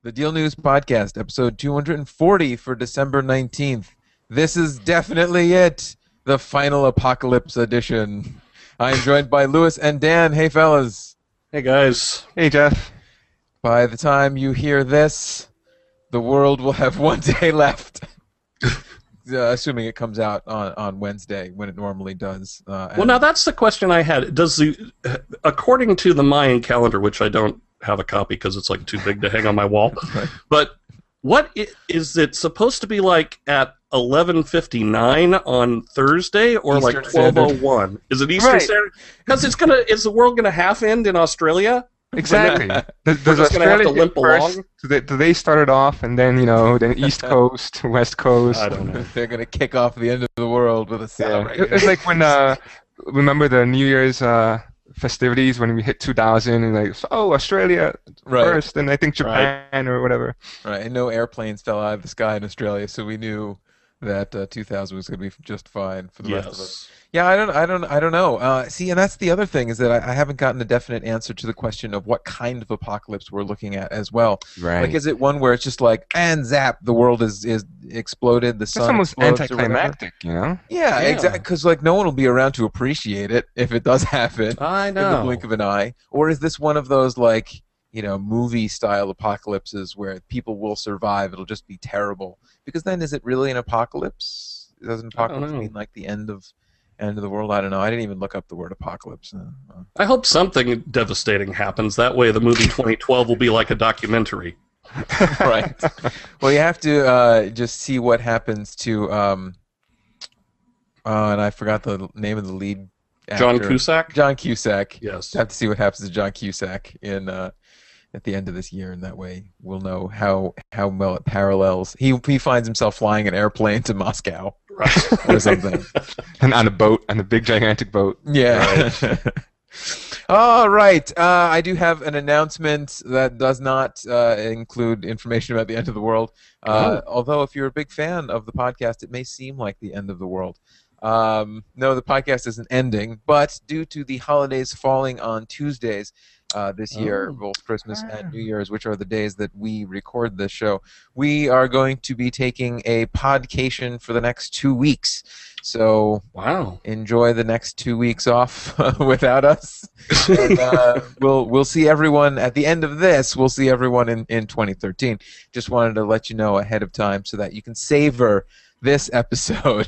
The Deal News Podcast, episode 240 for December 19th. This is definitely it, the final apocalypse edition. I am joined by Lewis and Dan. Hey, fellas. Hey, guys. Hey, Jeff. By the time you hear this, the world will have one day left. Assuming it comes out on Wednesday, when it normally does. Well, now that's the question I had. According to the Mayan calendar, which I don't have a copy because it's like too big to hang on my wall, Right. But is it supposed to be like at 11:59 on Thursday or Eastern like 12:01? Is it Eastern Right. Standard? Because is the world gonna half end in Australia? Exactly. We're just gonna have to limp along. So they started off, and then then East Coast, West Coast. I don't know. They're going to kick off the end of the world with a Yeah. celebration. It's like when remember the New Year's festivities when we hit 2000 and Australia Right. first, and I think Japan or whatever. Right, and no airplanes fell out of the sky in Australia, so we knew that 2000 was going to be just fine for the rest of us. Yeah, I don't know. See, and that's the other thing is that I haven't gotten a definite answer to the question of what kind of apocalypse we're looking at as well. Right. Like, is it one where it's just like, and zap, the world is exploded, the It's sun almost explodes or whatever? anticlimactic, you know? Yeah, Yeah. exactly. Because like no one will be around to appreciate it if it does happen I in the know. blink of an eye. Or is this one of those like movie style apocalypses where people will survive? It'll just be terrible. Because then, is it really an apocalypse? Doesn't I don't apocalypse know. mean like the end of the world? I don't know. I didn't even look up the word apocalypse. I hope something devastating happens. That way, the movie 2012 will be like a documentary. Right. Well, you have to just see what happens to and I forgot the name of the lead actor. John Cusack? John Cusack. Yes. Have to see what happens to John Cusack in at the end of this year, and that way we'll know how well it parallels. He finds himself flying an airplane to Moscow Right. or something. And on a big gigantic boat. Yeah. All right. I do have an announcement that does not include information about the end of the world. Although, if you're a big fan of the podcast, it may seem like the end of the world. No, the podcast isn't ending, but due to the holidays falling on Tuesdays this year, both Christmas and New Year's, which are the days that we record this show, we are going to be taking a podcation for the next 2 weeks. So Wow. enjoy the next 2 weeks off without us. And, we'll see everyone at the end of this. We'll see everyone in 2013. Just wanted to let you know ahead of time so that you can savor this episode.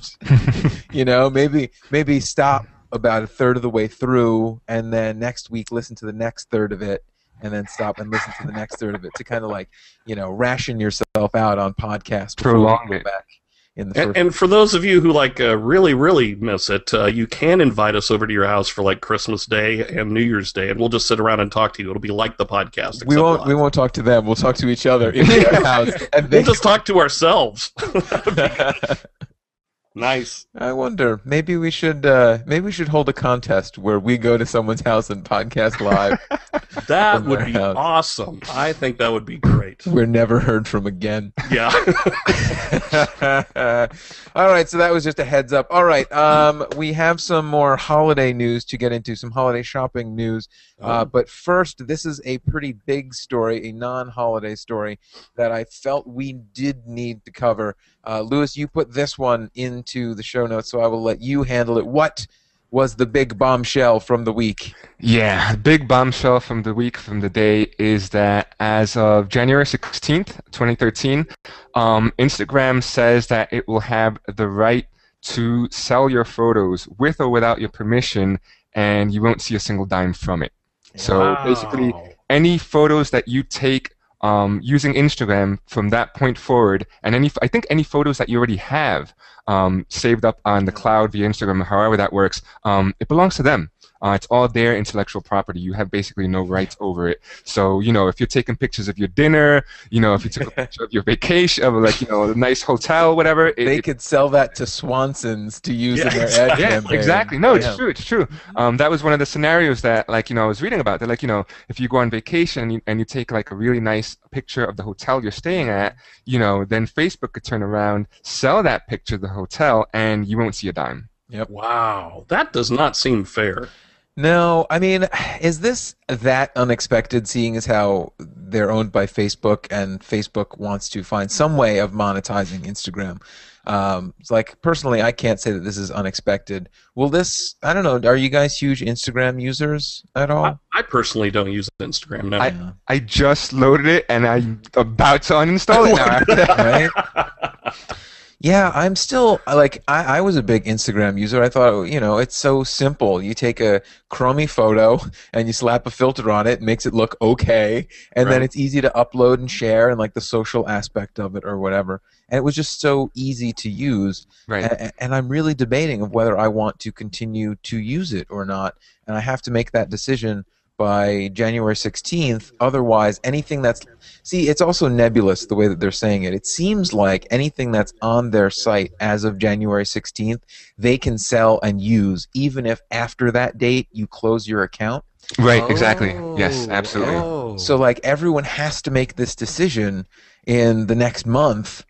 Maybe stop about a third of the way through, and then next week listen to the next third of it, and then stop and listen to the next third of it to kind of ration yourself out on podcasts. before we Prolong go it. back in the first. And for those of you who really, really miss it, you can invite us over to your house for like Christmas Day and New Year's Day, and we'll just sit around and talk to you. It'll be like the podcast. We except won't. We live. won't talk to them. We'll talk to each other in their house. And We'll just talk to ourselves. Nice. I wonder. Maybe we should hold a contest where we go to someone's house and podcast live. That From would their be house. awesome. I think that would be great. We're never heard from again. Yeah. All right, so that was just a heads up. All right, we have some more holiday news to get into, some holiday shopping news. But first, this is a pretty big story, a non-holiday story that I felt we did need to cover. Lewis, you put this one into the show notes, so I will let you handle it. What was the big bombshell from the week? Yeah, the big bombshell from the week, from the day, is that as of January 16th, 2013, Instagram says that it will have the right to sell your photos with or without your permission, and you won't see a single dime from it. So basically, Wow. any photos that you take using Instagram from that point forward, and I think any photos that you already have saved up on the cloud via Instagram, however that works, it belongs to them. It's all their intellectual property. You have basically no rights over it. So, if you're taking pictures of your dinner, if you took a picture of your vacation, of a nice hotel, whatever. They could sell that to Swansons to use in their ad Yeah, campaign. exactly. No, it's Yeah. true. It's true. That was one of the scenarios that, I was reading about. That, if you go on vacation and you take a really nice picture of the hotel you're staying at, then Facebook could turn around, sell that picture of the hotel, and you won't see a dime. Yep. Wow. That does not seem fair. No, I mean, is this that unexpected, seeing as how they're owned by Facebook, and Facebook wants to find some way of monetizing Instagram. It's like, personally, I can't say that this is unexpected. Will this? I don't know. Are you guys huge Instagram users at all? I personally don't use Instagram now. I just loaded it, and I'm about to uninstall it now. Right? Yeah, I'm still like I was a big Instagram user. I thought, it's so simple. You take a crummy photo and you slap a filter on it, makes it look okay, and then it's easy to upload and share, and like the social aspect of it or whatever. And it was just so easy to use. Right. And I'm really debating of whether I want to continue to use it or not. And I have to make that decision by January 16th. Otherwise, anything that's... See, it's also nebulous the way that they're saying it. It seems like anything that's on their site as of January 16th, they can sell and use, even if after that date you close your account. Right, exactly. Yes, absolutely. So, like, everyone has to make this decision in the next month.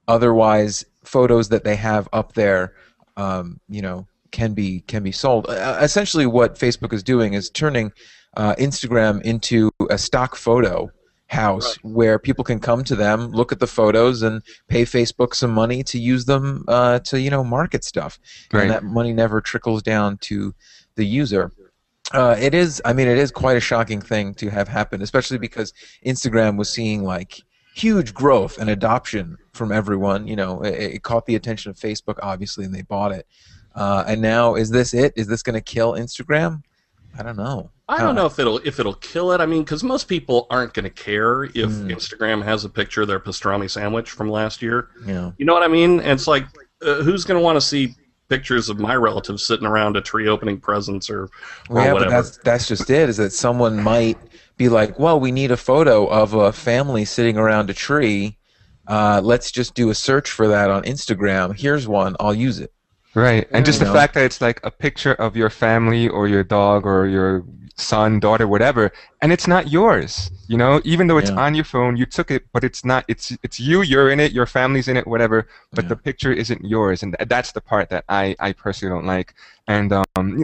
Otherwise, photos that they have up there, can be sold. Essentially, what Facebook is doing is turning Instagram into a stock photo house where people can come to them, look at the photos, and pay Facebook some money to use them to market stuff. Right. And that money never trickles down to the user. It is quite a shocking thing to have happen, especially because Instagram was seeing like huge growth and adoption from everyone. It caught the attention of Facebook, obviously, and they bought it. And now, is this it? Is this going to kill Instagram? I don't know. I don't know if it'll kill it. I mean, because most people aren't going to care if Instagram has a picture of their pastrami sandwich from last year. Yeah. You know what I mean? And it's like, who's going to want to see pictures of my relatives sitting around a tree opening presents or whatever? But that's just it. Is that someone might be like, well, we need a photo of a family sitting around a tree. Let's just do a search for that on Instagram. Here's one. I'll use it. Right, and just the fact that it's like a picture of your family or your dog or your son, daughter, whatever, and it's not yours. Even though it's on your phone, you took it, but it's not. It's you. You're in it. Your family's in it. Whatever. But the picture isn't yours, and that's the part that I personally don't like. And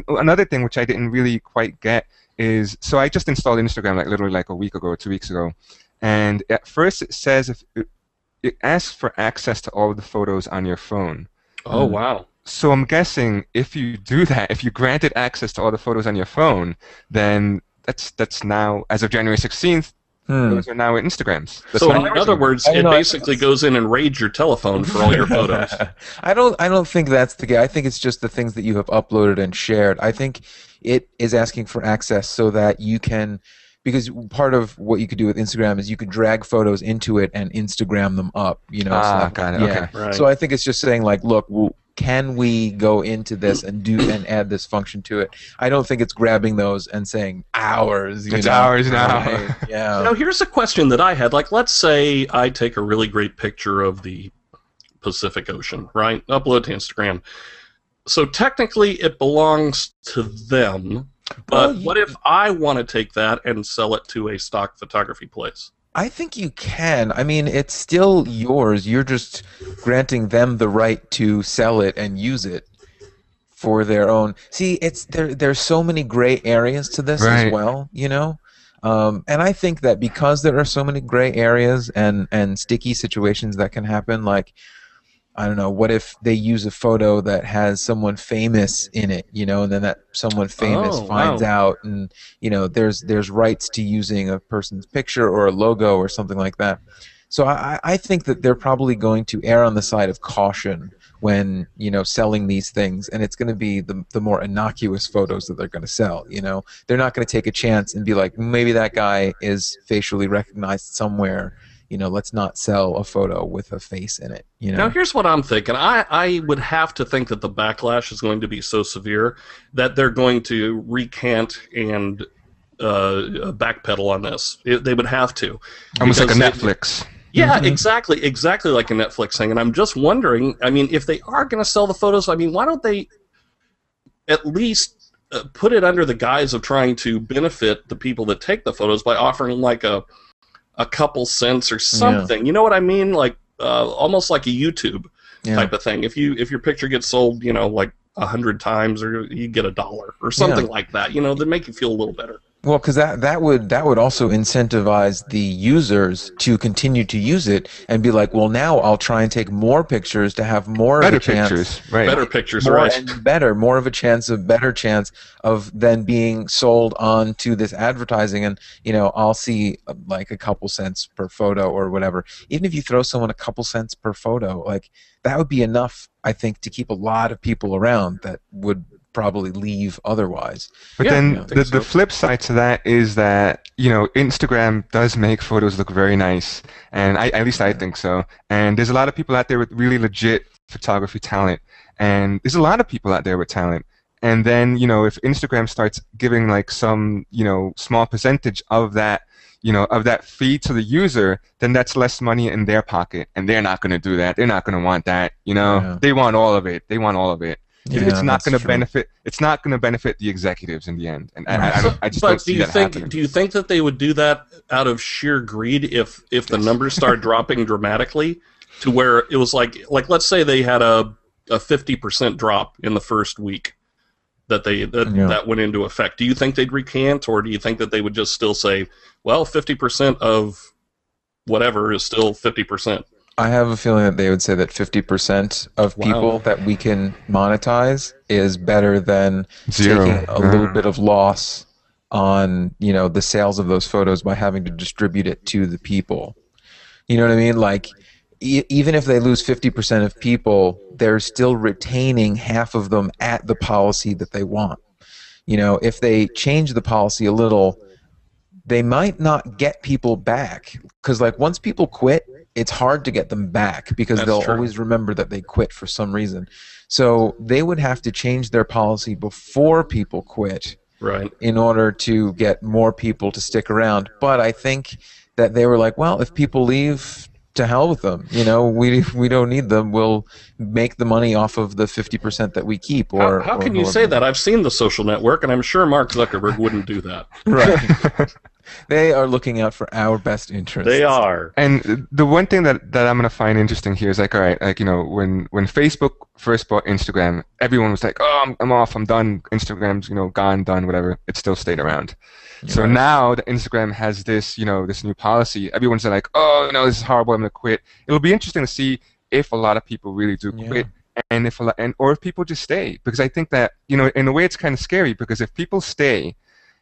another thing which I didn't really quite get is, so I just installed Instagram literally a week ago or 2 weeks ago, and at first it says it asks for access to all of the photos on your phone. Oh wow. So I'm guessing if you do that, if you granted access to all the photos on your phone, then that's now, as of January 16th, those are now Instagrams. So in other words, it basically goes in and raids your telephone for all your photos. I don't think that's the case. I think it's just the things that you have uploaded and shared. I think it is asking for access so that you can... Because part of what you could do with Instagram is you could drag photos into it and Instagram them up. Got it. Yeah. Okay. Right. So I think it's just saying like, look, can we go into this and add this function to it? I don't think it's grabbing those and saying ours. It's ours now. Right. Yeah. Now here's a question that I had. Like, let's say I take a really great picture of the Pacific Ocean, right? Upload to Instagram. So technically, it belongs to them. But what if I want to take that and sell it to a stock photography place? I think you can. I mean, it's still yours. You're just granting them the right to sell it and use it for their own. See, there's so many gray areas to this as well, And I think that because there are so many gray areas and sticky situations that can happen, like, I don't know, what if they use a photo that has someone famous in it, and then that someone famous finds out, and there's rights to using a person's picture or a logo or something like that. So I think that they're probably going to err on the side of caution when selling these things, and it's going to be the more innocuous photos that they're going to sell. They're not going to take a chance and be like, maybe that guy is facially recognized somewhere. Let's not sell a photo with a face in it. Now, here's what I'm thinking. I would have to think that the backlash is going to be so severe that they're going to recant and backpedal on this. They would have to. Almost like a Netflix. Yeah, exactly like a Netflix thing. And I'm just wondering, I mean, if they are going to sell the photos, I mean, why don't they at least put it under the guise of trying to benefit the people that take the photos by offering like a couple cents or something. You know what I mean? Like almost like a YouTube type of thing. If your picture gets sold, like 100 times, or you get $1 or something like that. That make you feel a little better. Well, because that would also incentivize the users to continue to use it and be like, well, now I'll try and take more pictures to have more of a Better chance, pictures, right? Better pictures, more right? and better, more of a chance of better chance of then being sold on to this advertising, and I'll see like a couple cents per photo or whatever. Even if you throw someone a couple cents per photo, like that would be enough, I think, to keep a lot of people around that would probably leave otherwise. But Yeah, then I think the so. flip side to that is that, Instagram does make photos look very nice. And at least I think so. And there's a lot of people out there with really legit photography talent. And there's a lot of people out there with talent. And then, if Instagram starts giving like some, small percentage of that fee to the user, then that's less money in their pocket. And they're not going to do that. They're not going to want that. Yeah. They want all of it. They want all of it. It's Yeah, not that's going to true. benefit. It's not going to benefit the executives in the end, and Right. I just But don't see that happening. do you think that they would do that out of sheer greed if the numbers start dropping dramatically to where it was like let's say they had a 50% drop in the first week that went into effect. Do you think they'd recant, or do you think that they would just still say, well, 50% of whatever is still 50%? I have a feeling that they would say that 50% of people that we can monetize is better than Zero. taking a little bit of loss on, the sales of those photos by having to distribute it to the people. You know what I mean? Like, even if they lose 50% of people, they're still retaining half of them at the policy that they want. If they change the policy a little, they might not get people back, because like once people quit, it's hard to get them back because That's they'll true. always remember that they quit for some reason. So they would have to change their policy before people quit Right. in order to get more people to stick around. But I think that they were like, well, if people leave, to hell with them. We don't need them. We'll make the money off of the 50% that we keep. Or How or can you however. say that? I've seen The Social Network, and I'm sure Mark Zuckerberg wouldn't do that. Right. They are looking out for our best interests. They are. And the one thing that I'm gonna find interesting here is like, all right, like when Facebook first bought Instagram, everyone was like, oh, I'm off, I'm done. Instagram's gone, done, whatever. It still stayed around. So right. now that Instagram has this this new policy, everyone's like, oh this is horrible, I'm gonna quit. It'll be interesting to see if a lot of people really do quit, and or if people just stay, because I think that in a way it's kind of scary, because if people stay,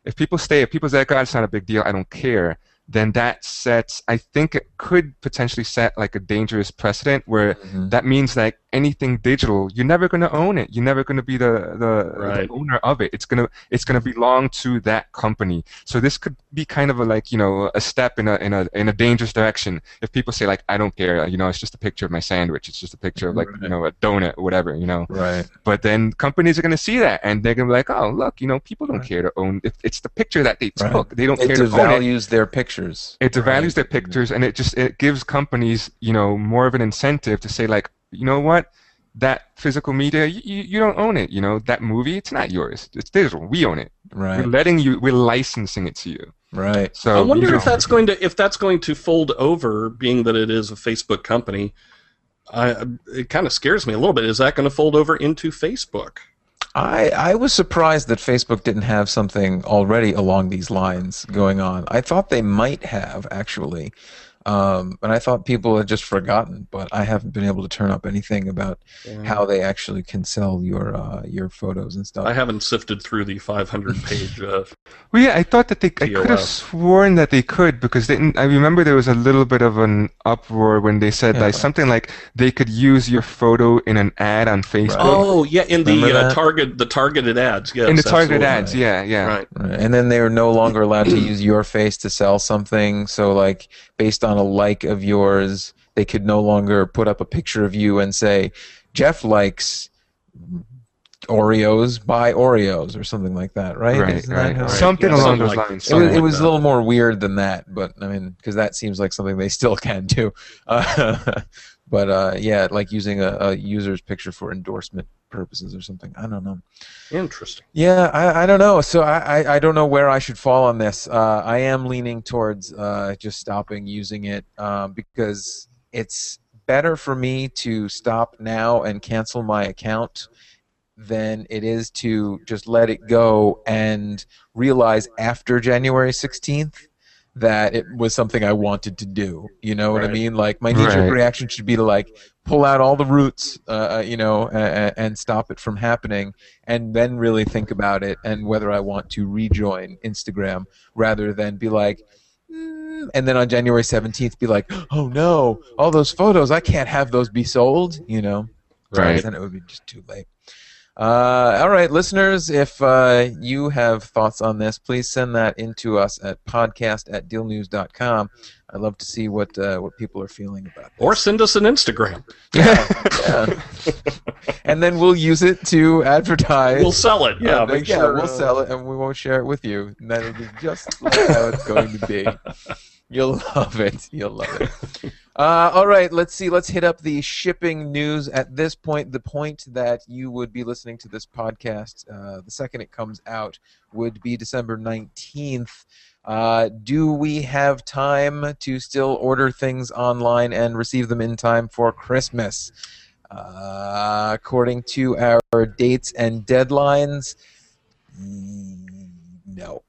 if people say, God, it's not a big deal, I don't care, then that sets, I think it could potentially set like a dangerous precedent where that means that anything digital, you're never going to own it. You're never going to be the owner of it. It's gonna belong to that company. So this could be kind of a step in a dangerous direction. If people say like, I don't care, it's just a picture of my sandwich. It's just a picture of like a donut or whatever, Right. But then companies are going to see that, and they're going to be like, oh, look, people don't care to own. It's the picture that they took. They don't care to own it. It devalues their pictures. It devalues their pictures, and it gives companies, more of an incentive to say like, you know what, that physical media, you don't own it. That movie, it's not yours. It's digital. We own it. Right. We're licensing it to you. Right. So I wonder if that's going to fold over, being that it is a Facebook company. It kind of scares me a little bit. Is that going to fold over into Facebook? I was surprised that Facebook didn't have something already along these lines going on. I thought they might have, actually. And I thought people had just forgotten, but I haven't been able to turn up anything about how they actually can sell your photos and stuff. I haven't sifted through the 500-page. Well, yeah, I thought that I could have TOS. sworn that they could, because I remember there was a little bit of an uproar when they said like something like they could use your photo in an ad on Facebook. Oh yeah, in the Remember that? targeted ads. Yes, In the targeted absolutely. ads, yeah. Right. Right. And then they were no longer allowed to use your face to sell something. So, like, based on a like of yours, they could no longer put up a picture of you and say, Jeff likes Oreos, buy Oreos, or something like that, right? Right, Isn't that right. how- Something Yeah, along something those like- lines. something It was like a little more weird than that, but I mean, because that seems like something they still can do. But yeah, like using a user's picture for endorsement purposes or something. I don't know. Interesting. Yeah, I don't know. So I don't know where I should fall on this. I am leaning towards just stopping using it because it's better for me to stop now and cancel my account than it is to just let it go and realize after January 16th that it was something I wanted to do. You know what I Right. mean? Like my knee-jerk Right. reaction should be to like pull out all the roots, and stop it from happening, and then really think about it and whether I want to rejoin Instagram rather than be like, and then on January 17th be like, oh no, all those photos, I can't have those be sold, Right. then it would be just too late. All right, listeners, if you have thoughts on this, please send that in to us at podcast@dealnews.com. I'd love to see what people are feeling about this. Or send us an Instagram. Yeah. And then we'll use it to advertise. We'll sell it. Yeah, make sure. We'll sell it, and we won't share it with you. And that'll be just like how it's going to be. You'll love it. You'll love it. All right, let's see. Let's hit up the shipping news at this point. The point that you would be listening to this podcast, the second it comes out, would be December 19th. Do we have time to still order things online and receive them in time for Christmas? According to our dates and deadlines, no.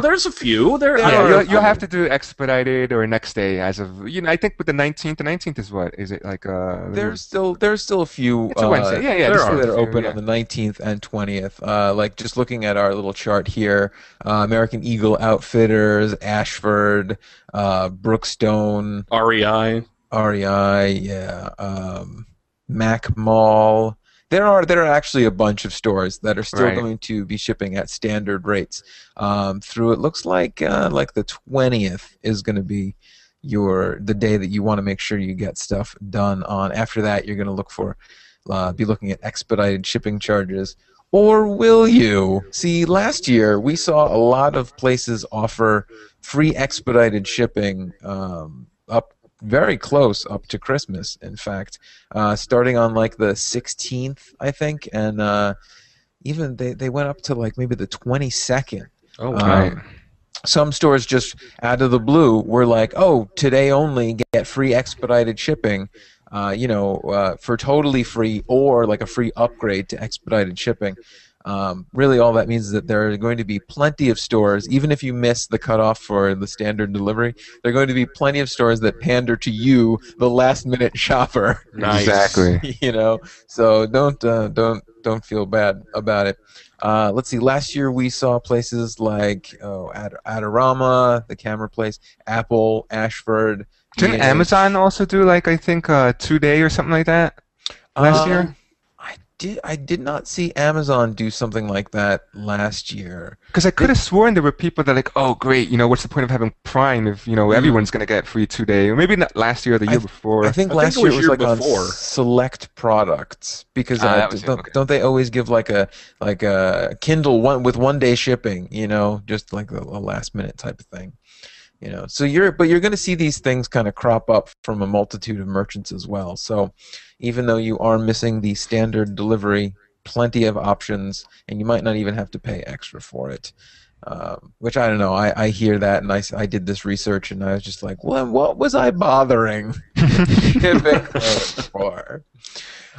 There's a few. You'll have to do expedited or next day as of I think with the 19th. The 19th is what? Is it like There's still a few. It's a Wednesday. Yeah, there just are that are open yeah. on the 19th and 20th. Like just looking at our little chart here, American Eagle Outfitters, Ashford, Brookstone, REI, yeah, Mac Mall. There are actually a bunch of stores that are still going to be shipping at standard rates. Through it looks like the 20th is going to be the day that you want to make sure you get stuff done on. After that, you're going to be looking at expedited shipping charges. Or will you? See, last year we saw a lot of places offer free expedited shipping up very close up to Christmas, in fact, starting on like the 16th, I think, and even they went up to like maybe the 22nd. Oh, wow. Some stores just out of the blue were like, oh, today only get free expedited shipping, for totally free or like a free upgrade to expedited shipping. Really all that means is that there are going to be plenty of stores, even if you miss the cutoff for the standard delivery, there are going to be plenty of stores that pander to you, the last-minute shopper. Nice. Exactly. So don't feel bad about it. Let's see. Last year we saw places like Adorama, the camera place, Apple, Ashford. Didn't Amazon also do like I think 2-day or something like that last year? I did not see Amazon do something like that last year. Because I could have sworn there were people that like, oh great, what's the point of having Prime if everyone's gonna get free 2-day? Or maybe not last year or the year before. I think last year it was like on select products because don't they always give like a Kindle with 1-day shipping? Just like a last minute type of thing. So you're going to see these things kind of crop up from a multitude of merchants as well. So even though you are missing the standard delivery, plenty of options, and you might not even have to pay extra for it. Which I don't know. I hear that, and I did this research, and I was just like, well, what was I bothering shipping for?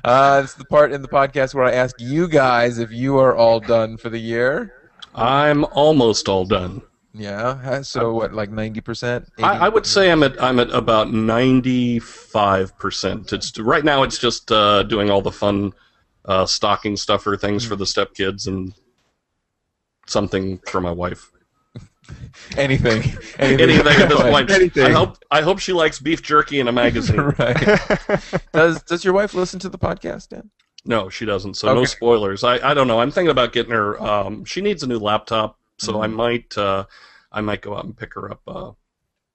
It's the part in the podcast where I ask you guys if you are all done for the year. I'm almost all done. Yeah. So what, like 90%? I would say I'm at about 95%. It's right now. It's just doing all the fun stocking stuffer things for the stepkids and something for my wife. Anything at this point. Anything. I hope she likes beef jerky in a magazine. Right. Does your wife listen to the podcast, Dan? No, she doesn't. So no spoilers. I don't know. I'm thinking about getting her. She needs a new laptop, so I might go out and pick her up.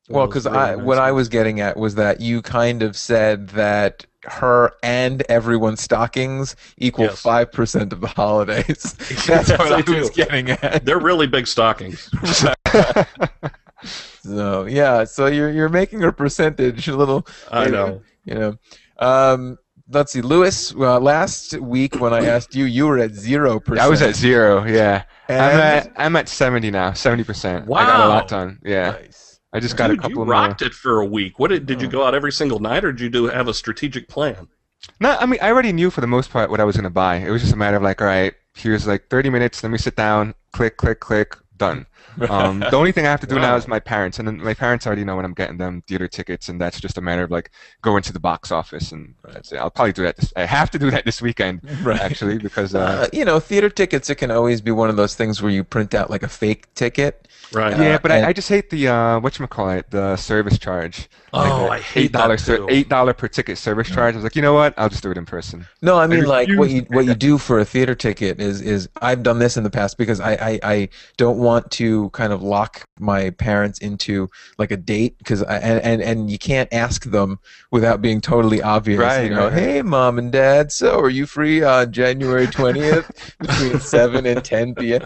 Well, because what I was getting at was that you kind of said that her and everyone's stockings equal 5% of the holidays. That's Yes, what I do. was getting at. They're really big stockings. So yeah, so you're making her percentage a little. I know. Let's see, Lewis. Last week when I asked you, you were at 0%. I was at 0. Yeah, And I'm at 70 now. 70%. Wow. I got a lot done. Yeah. Nice. I just got a couple you more. rocked it for a week. Did you go out every single night, or did you have a strategic plan? No, I mean, I already knew for the most part what I was going to buy. It was just a matter of like, all right, here's like 30 minutes. Let me sit down, click, click, click, done. The only thing I have to do now is Wow. my parents, and then my parents already know when I'm getting them theater tickets, and that's just a matter of like going to the box office, and that's it. I'll probably do that. I have to do that this weekend, Right. actually, because Theater tickets, it can always be one of those things where you print out like a fake ticket. Right. yeah, but And I just hate the whatchamacallit, the service charge. Like Oh, the I hate that too. $8 per ticket service charge. I was like, you know what? I'll just do it in person. no, I I mean like refuse to what pay you that. do for a theater ticket is I've done this in the past because I don't want to kind of lock my parents into like a date because and you can't ask them without being totally obvious. Right, right, right. Hey mom and dad, so are you free on January 20th between 7 and 10 p.m.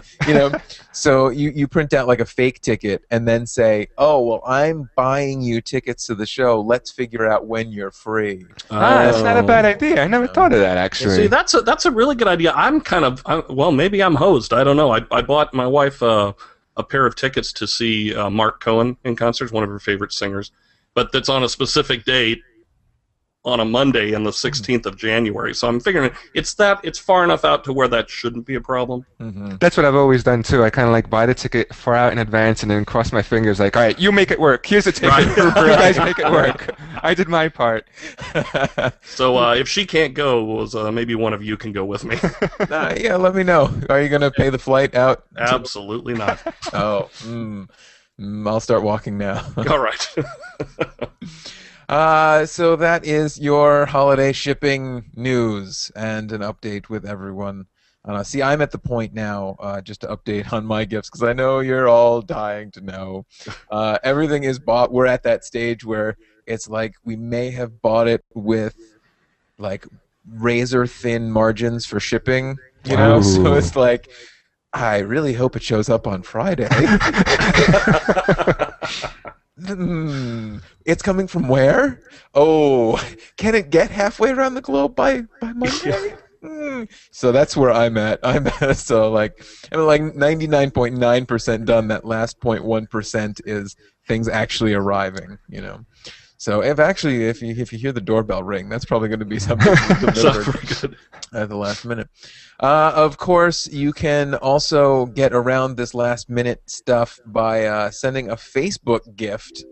So you print out like a fake ticket and then say, oh well, I'm buying you tickets to the show. Let's figure out when you're free. Ah, that's not a Oh. bad idea. I never thought of that Yeah, see, actually. that's a really good idea. Well, maybe I'm hosed. I don't know. I bought my wife a pair of tickets to see Mark Cohen in concert, one of her favorite singers, but that's on a specific date on a Monday on the 16th of January. So I'm figuring it's far enough out to where that shouldn't be a problem. Hmm. That's what I've always done too. I kind of like buy the ticket far out in advance and then cross my fingers like, all right, you make it work. Here's the ticket. Right. You guys make it work. I did my part. So if she can't go, maybe one of you can go with me. Yeah, let me know. Are you gonna pay the flight out? Absolutely not. Oh, I'll start walking now. All right. So that is your holiday shipping news and an update with everyone. See, I'm at the point now, just to update on my gifts, because I know you're all dying to know. Everything is bought. We're at that stage where it's like we may have bought it with like razor thin margins for shipping, So Ooh. it's like, I really hope it shows up on Friday. It's coming from where? Oh, can it get halfway around the globe by Monday? So that's where I'm at. So like I'm like 99.9% done. That last 0.1% is things actually arriving. So if you hear the doorbell ring, that's probably going to be something Sounds delivered pretty good. at the last minute. Of course, you can also get around this last minute stuff by sending a Facebook gift.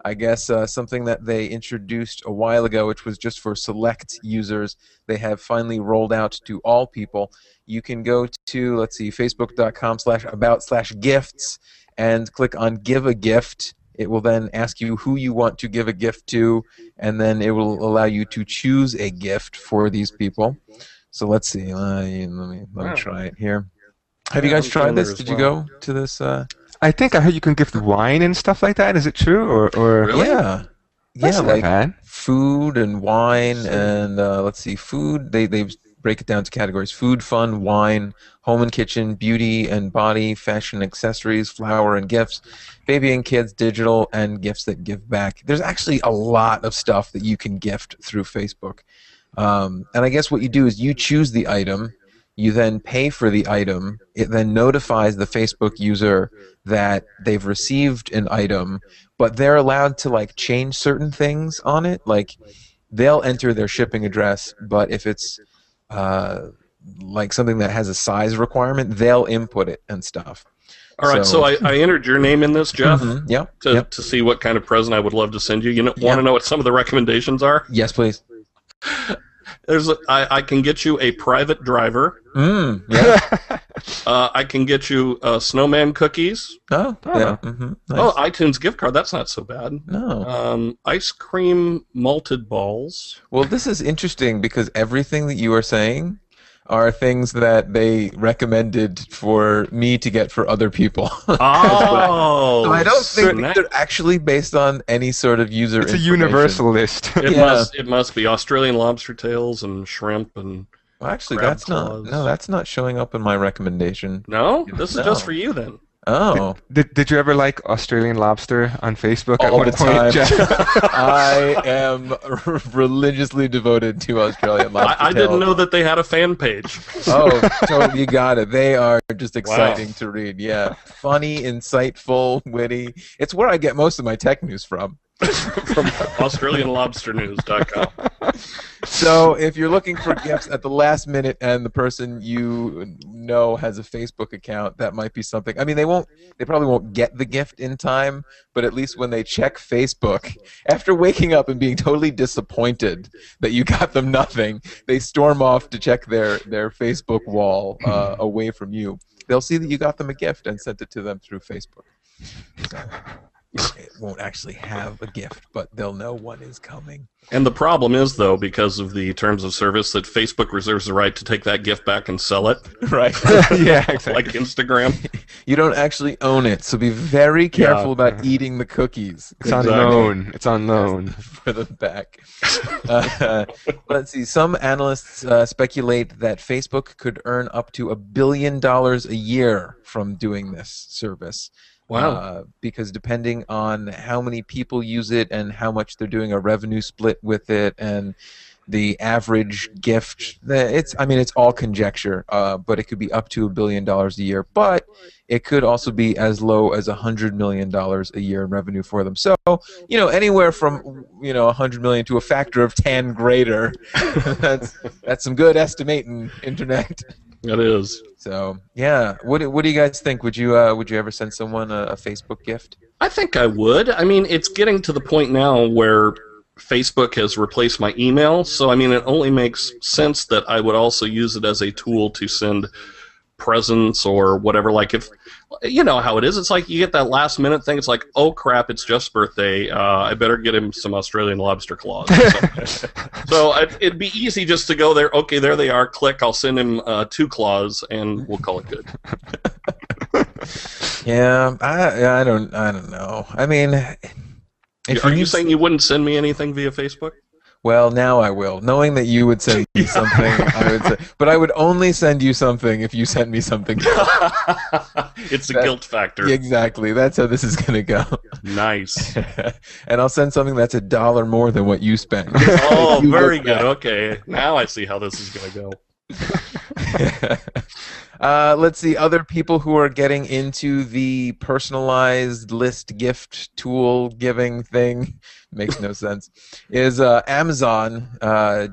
I guess something that they introduced a while ago, which was just for select users. They have finally rolled out to all people. You can go to, let's see, facebook.com/about/gifts and click on Give a Gift. It will then ask you who you want to give a gift to, and then it will allow you to choose a gift for these people. So let's see. Let me try it here. Have you Yeah, guys I'm tried going there this? as Did you well. go to this? I think I heard you can gift wine and stuff like that. Is it true? Or Really? Yeah, That's yeah, not like bad. food and wine, and let's see, food. They break it down to categories: food, fun, wine, home and kitchen, beauty and body, fashion, accessories, flower and gifts, baby and kids, digital, and gifts that give back. There's actually a lot of stuff that you can gift through Facebook. And I guess what you do is you choose the item, you then pay for the item, it then notifies the Facebook user that they've received an item, but they're allowed to like change certain things on it. Like they'll enter their shipping address, but if it's like something that has a size requirement, they'll input it and stuff. All right, so I entered your name in this, Jeff, Yeah. to see what kind of present I would love to send you. You want Yeah. to know what some of the recommendations are? Yes, please. I can get you a private driver. Yeah. I can get you snowman cookies. Oh, yeah. Nice. Oh, iTunes gift card. That's not so bad. No. Ice cream malted balls. Well, this is interesting because everything that you are saying are things that they recommended for me to get for other people. Oh, So I don't think snap. they're actually based on any sort of user It's a information. universal list. Yeah. It must be Australian lobster tails and shrimp and Well, actually, crab that's not. claws. No, that's not showing up in my recommendation. no. This is No. just for you then. Oh, Did you ever like Australian lobster on Facebook at all one the point, time. Jeff? I am religiously devoted to Australian lobster I didn't tails. know that they had a fan page. Oh, totally, you got it. They are just exciting to read. Yeah, funny, insightful, witty. It's where I get most of my tech news from. From AustralianLobsterNews.com. So if you're looking for gifts at the last minute and the person you know has a Facebook account, that might be something. I mean, they probably won't get the gift in time, but at least when they check Facebook, after waking up and being totally disappointed that you got them nothing, they storm off to check their Facebook wall away from you. They'll see that you got them a gift and sent it to them through Facebook. So it won't actually have a gift, but they'll know one is coming. And the problem is, though, because of the terms of service, that Facebook reserves the right to take that gift back and sell it. Right. Yeah, exactly. Like Instagram. You don't actually own it, so be very careful about eating the cookies. It's on loan. It's on loan. For the back. Let's see. Some analysts speculate that Facebook could earn up to $1 billion a year from doing this service. Wow. Because depending on how many people use it and how much they're doing a revenue split with it and the average gift, it's all conjecture, but it could be up to $1 billion a year. But it could also be as low as $100 million a year in revenue for them. So, anywhere from, 100 million to a factor of 10 greater. That's some good estimating, internet. It is. So yeah, what do you guys think? Would you ever send someone a Facebook gift? I think I would. I mean, it's getting to the point now where Facebook has replaced my email, so I mean, it only makes sense that I would also use it as a tool to send presents or whatever. Like, if you know how it is, it's like you get that last minute thing. It's like, oh crap, it's Jeff's birthday. I better get him some Australian lobster claws. So it'd be easy just to go there. Okay, there they are. Click. I'll send him 2 claws, and we'll call it good. Yeah, I don't know. I mean, Are you saying you wouldn't send me anything via Facebook? Well, now I will. Knowing that you would send me something, I would say, but I would only send you something if you sent me something. It's a guilt factor. Exactly. That's how this is going to go. Nice. And I'll send something that's $1 more than what you spent. Oh, very good. Okay. Now I see how this is going to go. Let's see, other people who are getting into the personalized list gift tool giving thing, makes no sense, is Amazon.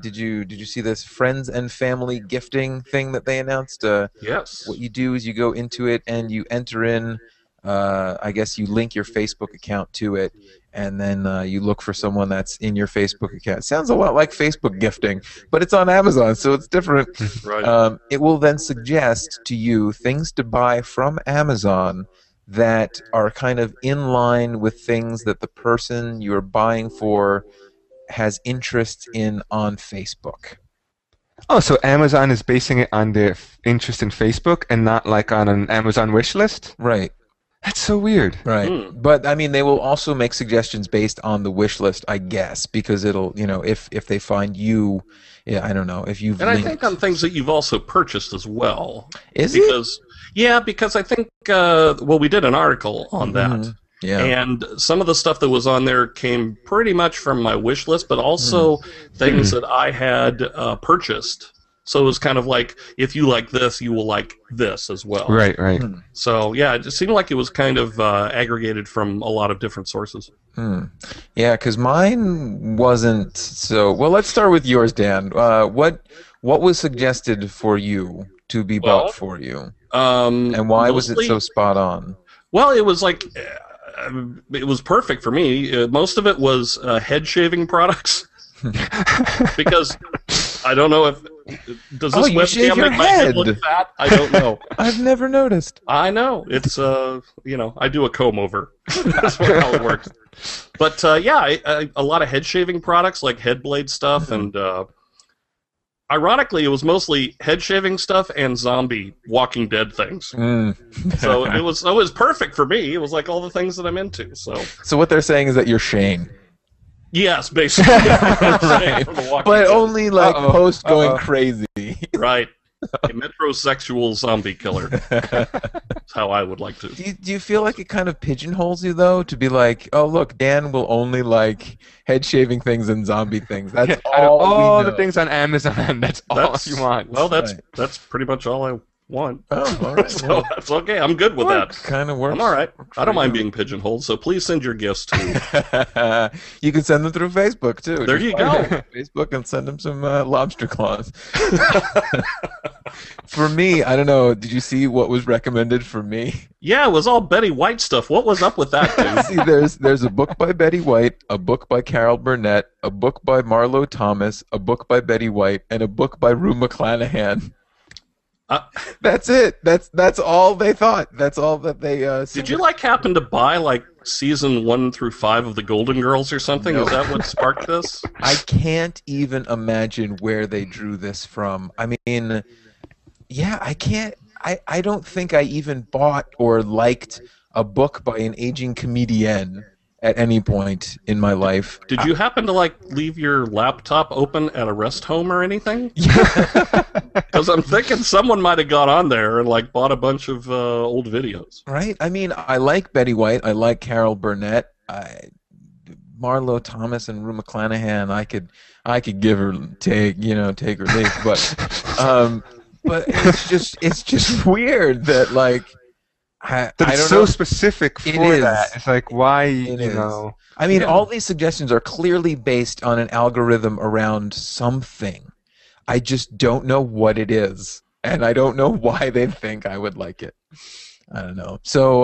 Did you see this friends and family gifting thing that they announced? Yes. What you do is you go into it and you enter in, I guess you link your Facebook account to it, and then you look for someone that's in your Facebook account. It sounds a lot like Facebook gifting, but it's on Amazon, so it's different. Right. It will then suggest to you things to buy from Amazon that are kind of in line with things that the person you're buying for has interest in on Facebook. Oh, so Amazon is basing it on their interest in Facebook and not like on an Amazon wish list? Right. That's so weird. Right. But, I mean, they will also make suggestions based on the wish list, I guess, because it'll, if they find you, I don't know, if you've And linked. I think on things that you've also purchased as well. Is it? Yeah, because I think, we did an article on that. Mm-hmm. Yeah. And some of the stuff that was on there came pretty much from my wish list, but also things that I had purchased. So it was kind of like, if you like this, you will like this as well. Right. So, yeah, it just seemed like it was kind of aggregated from a lot of different sources. Yeah, because mine wasn't so... Well, let's start with yours, Dan. What was suggested for you to be bought for you? And why was it so spot on? Well, it was like... it was perfect for me. Most of it was head shaving products. Because I don't know if... Does this webcam make my head look fat? I don't know. I've never noticed. I know. It's, I do a comb over. That's how it works. But, a lot of head shaving products, like head blade stuff, and ironically, it was mostly head shaving stuff and zombie Walking Dead things. So it was perfect for me. It was like all the things that I'm into. So what they're saying is that you're Shane. Yes, basically. Right. But only like post going crazy. Right. A metrosexual zombie killer. That's how I would like to. Do you feel like it kind of pigeonholes you, though, to be like, oh, look, Dan will only like head-shaving things and zombie things. That's all the things on Amazon. That's all you want. Well, that's pretty much all I One. Oh, all right. So Well, that's okay. I'm good with that. kind of works. I'm all right. Works I don't for mind you. being pigeonholed, so please send your gifts to. You can send them through Facebook too. There Just you find go. them on Facebook and send them some lobster claws. For me, I don't know. Did you see what was recommended for me? Yeah, it was all Betty White stuff. What was up with that, dude? See, there's a book by Betty White, a book by Carol Burnett, a book by Marlo Thomas, a book by Betty White, and a book by Rue McClanahan. Uh, That's it. That's all they thought. That's all that they. Did you happen to buy season 1 through 5 of the Golden Girls or something? No. Is that what sparked this? I can't even imagine where they drew this from. I mean, yeah, I can't. I don't think I even bought or liked a book by an aging comedian at any point in my life. Did you happen to leave your laptop open at a rest home or anything? Because I'm thinking someone might have got on there and bought a bunch of old videos. Right? I mean, I like Betty White. I like Carol Burnett. Marlo Thomas and Rue McClanahan. I could give her take or leave, but it's just weird that I It's don't so know. specific for It is. that. It's why, It you is. know. I mean, Yeah. all these suggestions are clearly based on an algorithm around something. I just don't know what it is, and I don't know why they think I would like it. I don't know. So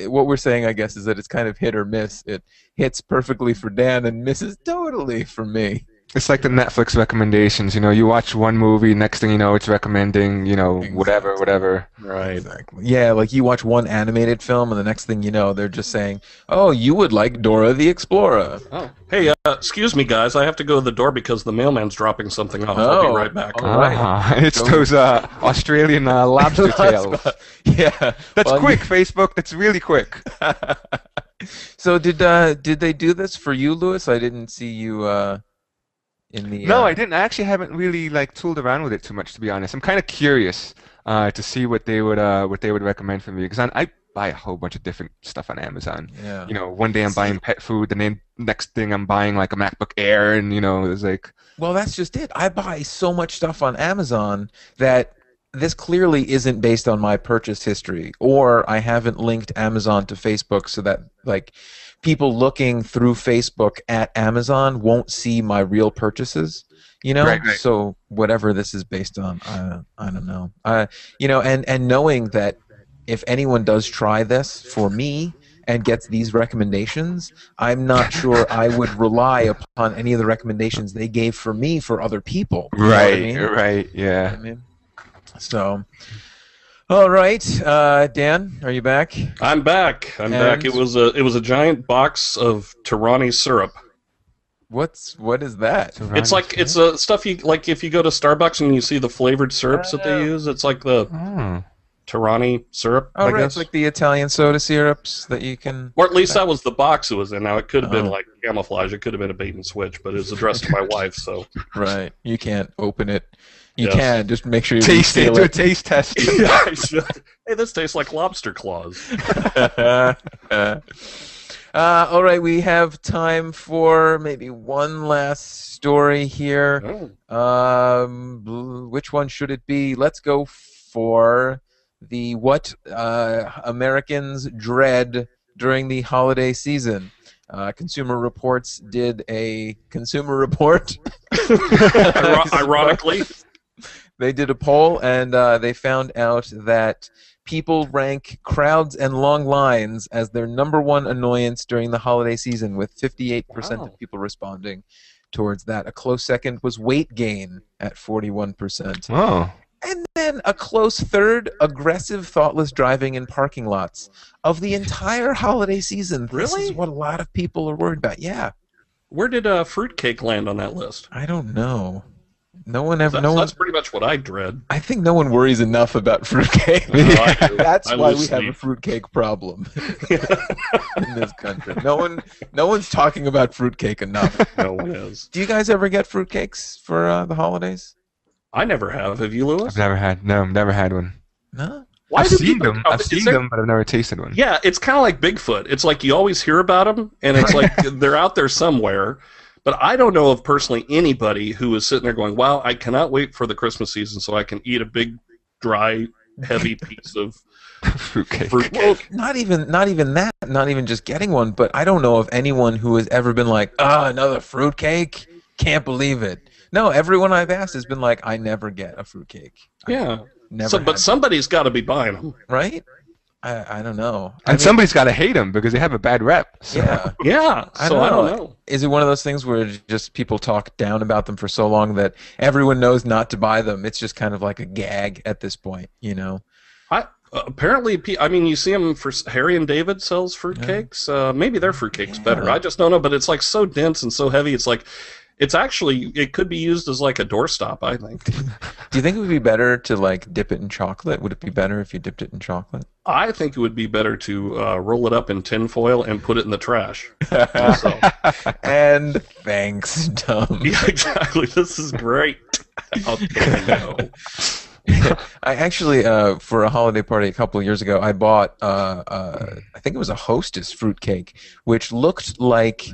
what we're saying, I guess, is that it's kind of hit or miss. It hits perfectly for Dan and misses totally for me. It's like the Netflix recommendations. You watch one movie, next thing you know, it's recommending, whatever. Right. Exactly. Yeah, like you watch one animated film, and the next thing you know, they're just saying, "Oh, you would like Dora the Explorer." Oh, hey, excuse me, guys. I have to go to the door because the mailman's dropping something off. I'll be right back. all right. It's those Australian lobster tails. Yeah, That's well, quick, Facebook. That's really quick. So did they do this for you, Lewis? I didn't see you in the. No, I didn't. I actually haven't really tooled around with it too much, to be honest. I'm kind of curious to see what they would recommend for me, because I buy a whole bunch of different stuff on Amazon. Yeah. One day I'm buying pet food, and then next thing I'm buying a MacBook Air, and it's Well, that's just it. I buy so much stuff on Amazon that this clearly isn't based on my purchase history, or I haven't linked Amazon to Facebook so that people looking through Facebook at Amazon won't see my real purchases. Right. So whatever this is based on, I don't know. And knowing that if anyone does try this for me and gets these recommendations, I'm not sure I would rely upon any of the recommendations they gave for me for other people. You know what I mean? Right, yeah. I mean, so, all right, Dan, are you back? I'm back. I'm back. It was a giant box of Tirani syrup. What is that? It's a stuff you if you go to Starbucks and you see the flavored syrups that they use. It's like the Tirani syrup. Oh, I right, guess. it's like the Italian soda syrups that you can. Or at least that was the box it was in. Now it could have been camouflage. It could have been a bait and switch, but it was addressed to my wife. So Right, you can't open it. You Yes. can just make sure you Taste it. seal Do a taste test. yeah, I should. Hey, this tastes like lobster claws. All right, we have time for maybe one last story here. Which one should it be? Let's go for the what Americans dread during the holiday season. Consumer Reports did a consumer report. Ironically. They did a poll, and they found out that people rank crowds and long lines as their number one annoyance during the holiday season, with 58% of people responding towards that. A close second was weight gain at 41%. Oh. And then a close third, aggressive, thoughtless driving in parking lots. Of the entire holiday season, this Really? is what a lot of people are worried about. Yeah. Where did fruitcake land on that list? I don't know. No one ever. That's pretty much what I dread. I think no one worries enough about fruitcake. I do. That's I why lose we have a sleep. fruitcake problem in this country. No one's talking about fruitcake enough. No one is. Do you guys ever get fruitcakes for the holidays? I never have. Have you, Lewis? I've never had one. No. Why I've do seen people- them. Oh, I've is seen there- them, but I've never tasted one. Yeah, it's kind of like Bigfoot. It's like you always hear about them, and it's like they're out there somewhere. But I don't know of personally anybody who is sitting there going, wow, I cannot wait for the Christmas season so I can eat a big dry, heavy piece of Fruitcake. Well, not even that. Not even just getting one, but I don't know of anyone who has ever been like, another fruitcake. Can't believe it. No, everyone I've asked has been like, I never get a fruitcake. Yeah. Never. But somebody's got to be buying them. Right? I don't know. And somebody's got to hate them because they have a bad rep. So. Yeah. Yeah. So I don't know. Is it one of those things where just people talk down about them for so long that everyone knows not to buy them? It's just kind of like a gag at this point, you know? Apparently, I mean, you see them for Harry and David sells fruitcakes. Maybe their fruitcake's better. I just don't know. But it's like so dense and so heavy. It's like, it could be used as like a doorstop, I think. Do you think it would be better to like dip it in chocolate? Would it be better if you dipped it in chocolate? I think it would be better to roll it up in tinfoil and put it in the trash. And thanks, Tom. Yeah, exactly. This is great. How can you know? I actually, for a holiday party a couple of years ago, I bought, I think it was a Hostess fruitcake, which looked like,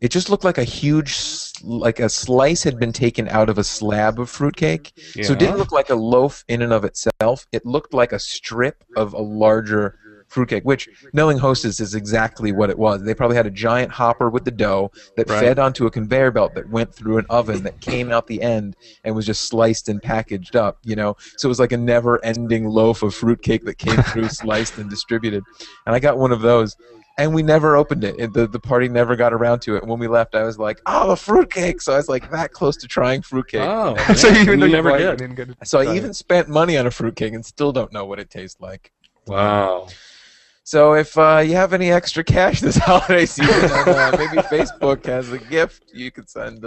it just looked like a huge, like a slice had been taken out of a slab of fruitcake. Yeah. So it didn't look like a loaf in and of itself. It looked like a strip of a larger fruitcake, which, knowing Hostess, is exactly what it was. They probably had a giant hopper with the dough that fed onto a conveyor belt that went through an oven that came out the end and was just sliced and packaged up, you know? So it was like a never-ending loaf of fruitcake that came through, sliced and distributed. And I got one of those. And we never opened it. The party never got around to it. And when we left, I was like, a fruitcake! So I was like that close to trying fruitcake. Oh, So even though you never bought it, did. you didn't get it. So I even spent money on a fruitcake and still don't know what it tastes like. Wow. So if you have any extra cash this holiday season, and, maybe Facebook has a gift you could send.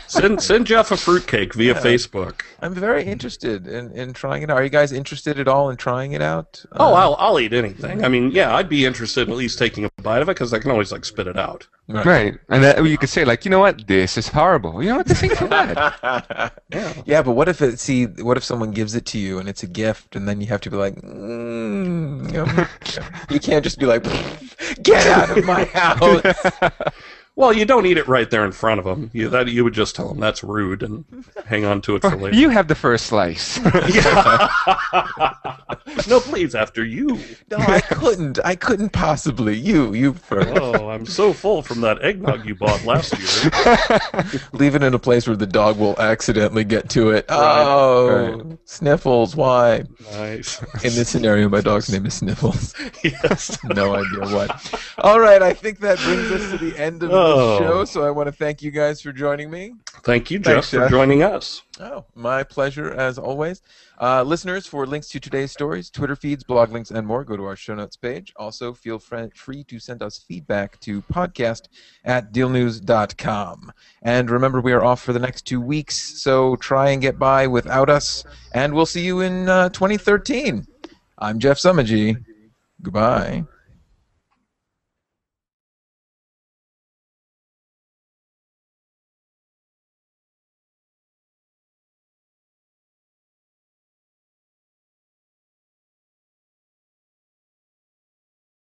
Send Jeff a fruitcake via Facebook. I'm very interested in trying it out. Are you guys interested at all in trying it out? I'll eat anything. I mean, yeah, I'd be interested in at least taking a bite of it because I can always like spit it out. Right. And that, you could say, like, you know what? This is horrible. You know what? This ain't so bad. Yeah, but what if someone gives it to you and it's a gift, and then you have to be like, you can't just be like, get out of my house. Well, you don't eat it right there in front of them. You would just tell them that's rude and hang on to it for later. You have the first slice. No, please, after you. No, I couldn't. I couldn't possibly. You first. Oh, I'm so full from that eggnog you bought last year. Leave it in a place where the dog will accidentally get to it. Right. Sniffles, why? Nice. In this scenario, my dog's name is Sniffles. Yes. No idea what. All right, I think that brings us to the end of the show, so I want to thank you guys for joining me. Thank you, Jeff, for joining us. Oh, my pleasure, as always. Listeners, for links to today's stories, Twitter feeds, blog links, and more, go to our show notes page. Also, feel free to send us feedback to podcast@dealnews.com. And remember, we are off for the next 2 weeks, so try and get by without us, and we'll see you in 2013. I'm Jeff Somogyi. Goodbye.